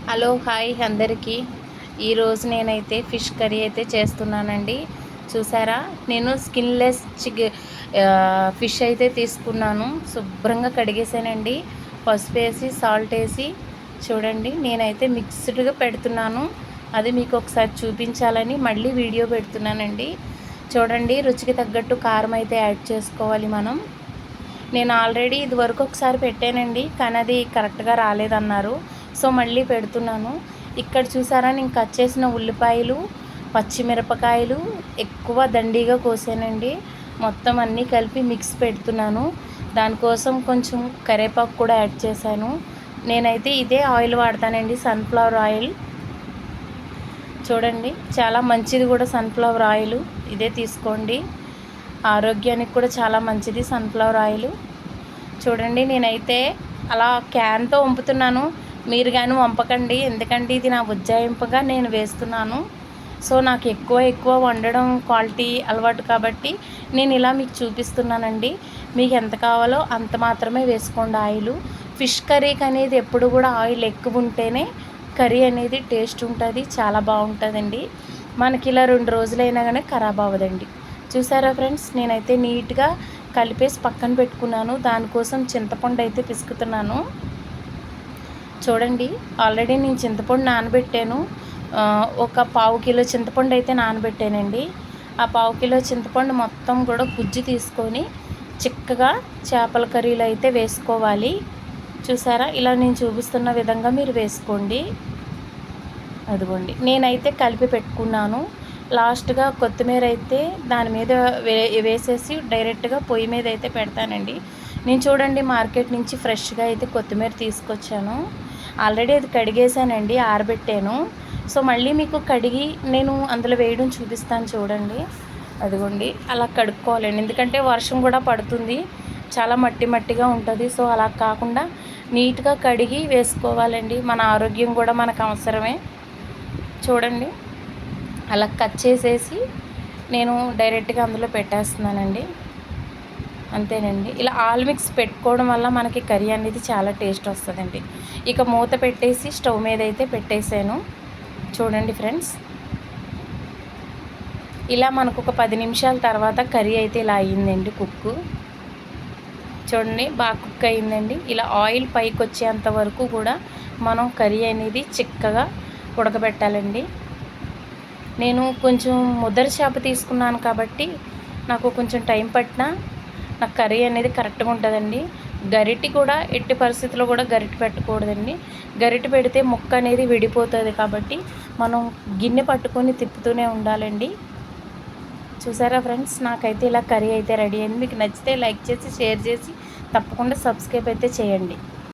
Hello hi అందరికీ. ఈరోజు నేనైతే ఫిష్ కర్రీ అయితే చేస్తున్నానండి. చూసారా, నేను స్కిన్లెస్ ఫిష్ అయితే తీసుకున్నాను. శుభ్రంగా కడిగేసానండి, పసుపు వేసి సాల్ట్ వేసి. చూడండి, నేనైతే మిక్స్డ్గా పెడుతున్నాను. అది మీకు ఒకసారి చూపించాలని మళ్ళీ వీడియో పెడుతున్నానండి. చూడండి, రుచికి తగ్గట్టు కారం అయితే యాడ్ చేసుకోవాలి మనం. నేను ఆల్రెడీ ఇది వరకు ఒకసారి పెట్టానండి, కానీ అది కరెక్ట్గా రాలేదన్నారు. సో మళ్ళీ పెడుతున్నాను. ఇక్కడ చూసారా, నేను కట్ చేసిన ఉల్లిపాయలు, పచ్చిమిరపకాయలు ఎక్కువ దండిగా కోసానండి. మొత్తం అన్నీ కలిపి మిక్స్ పెడుతున్నాను. దానికోసం కొంచెం కరివేపాకు కూడా యాడ్ చేశాను. నేనైతే ఇదే ఆయిల్ వాడతానండి, సన్ఫ్లవర్ ఆయిల్. చూడండి, చాలా మంచిది కూడా సన్ఫ్లవర్ ఆయిల్. ఇదే తీసుకోండి, ఆరోగ్యానికి కూడా చాలా మంచిది సన్ఫ్లవర్ ఆయిల్. చూడండి, నేనైతే అలా క్యాన్తో వంపుతున్నాను. మీరు కానీ వంపకండి, ఎందుకంటే ఇది నా ఉజ్జాయింపుగా నేను వేస్తున్నాను. సో నాకు ఎక్కువ వండడం క్వాలిటీ అలవాటు కాబట్టి నేను ఇలా మీకు చూపిస్తున్నానండి. మీకు ఎంత కావాలో అంత మాత్రమే వేసుకోండి ఆయిల్. ఫిష్ కర్రీకి అనేది ఎప్పుడు కూడా ఆయిల్ ఎక్కువ ఉంటేనే కర్రీ అనేది టేస్ట్ ఉంటుంది, చాలా బాగుంటుందండి. మనకి ఇలా 2 రోజులైనా కానీ ఖరాబ్ అవ్వదండి. చూసారా ఫ్రెండ్స్, నేనైతే నీట్గా కలిపేసి పక్కన పెట్టుకున్నాను. దానికోసం చింతపండు అయితే పిసుకుతున్నాను. చూడండి, ఆల్రెడీ నేను చింతపండు నానబెట్టాను. ఒక 1/2 కిలో చింతపండు అయితే నానబెట్టానండి. ఆ 1/2 కిలో చింతపండు మొత్తం కూడా గుజ్జు తీసుకొని చిక్కగా చేపల కర్రీలో అయితే వేసుకోవాలి. చూసారా, ఇలా నేను చూపిస్తున్న విధంగా మీరు వేసుకోండి. అదిగోండి, నేనైతే కలిపి పెట్టుకున్నాను. లాస్ట్గా కొత్తిమీర అయితే దాని మీద వేసేసి డైరెక్ట్గా పొయ్యి మీద అయితే పెడతానండి. నేను చూడండి, మార్కెట్ నుంచి ఫ్రెష్గా అయితే కొత్తిమీర తీసుకొచ్చాను. ఆల్రెడీ అది కడిగేసానండి, ఆరబెట్టాను. సో మళ్ళీ మీకు కడిగి నేను అందులో వేయడం చూపిస్తాను. చూడండి, అదిగోండి, అలా కడుక్కోవాలండి. ఎందుకంటే వర్షం కూడా పడుతుంది, చాలా మట్టిగా ఉంటుంది. సో అలా కాకుండా నీట్గా కడిగి వేసుకోవాలండి. మన ఆరోగ్యం కూడా మనకు అవసరమే. చూడండి, అలా కట్ చేసేసి నేను డైరెక్ట్గా అందులో పెట్టేస్తున్నానండి. అంతేనండి. ఇలా ఆల్ మిక్స్ పెట్టుకోవడం వల్ల మనకి కర్రీ అనేది చాలా టేస్ట్ వస్తుందండి. ఇక మూత పెట్టేసి స్టవ్ మీద అయితే పెట్టేసాను. చూడండి ఫ్రెండ్స్, ఇలా మనకు ఒక 10 నిమిషాల తర్వాత కర్రీ అయితే ఇలా అయ్యిందండి కుక్. చూడండి, బాగా కుక్ అయ్యిందండి. ఇలా ఆయిల్ పైకి వచ్చేంత వరకు కూడా మనం కర్రీ అనేది చిక్కగా ఉడకబెట్టాలండి. నేను కొంచెం ముద్దర చేప తీసుకున్నాను కాబట్టి నాకు కొంచెం టైం పట్టినా నాకు కర్రీ అనేది కరెక్ట్గా ఉంటుందండి. గరిటె కూడా ఎట్టి పరిస్థితుల్లో కూడా గరిటె పెట్టకూడదండి. గరిటె పెడితే ముక్క అనేది విడిపోతుంది కాబట్టి మనం గిన్నె పట్టుకొని తిప్పుతూనే ఉండాలండి. చూసారా ఫ్రెండ్స్, నాకైతే ఇలా కర్రీ అయితే రెడీ అయింది. మీకు నచ్చితే లైక్ చేసి షేర్ చేసి తప్పకుండా సబ్స్క్రైబ్ అయితే చేయండి.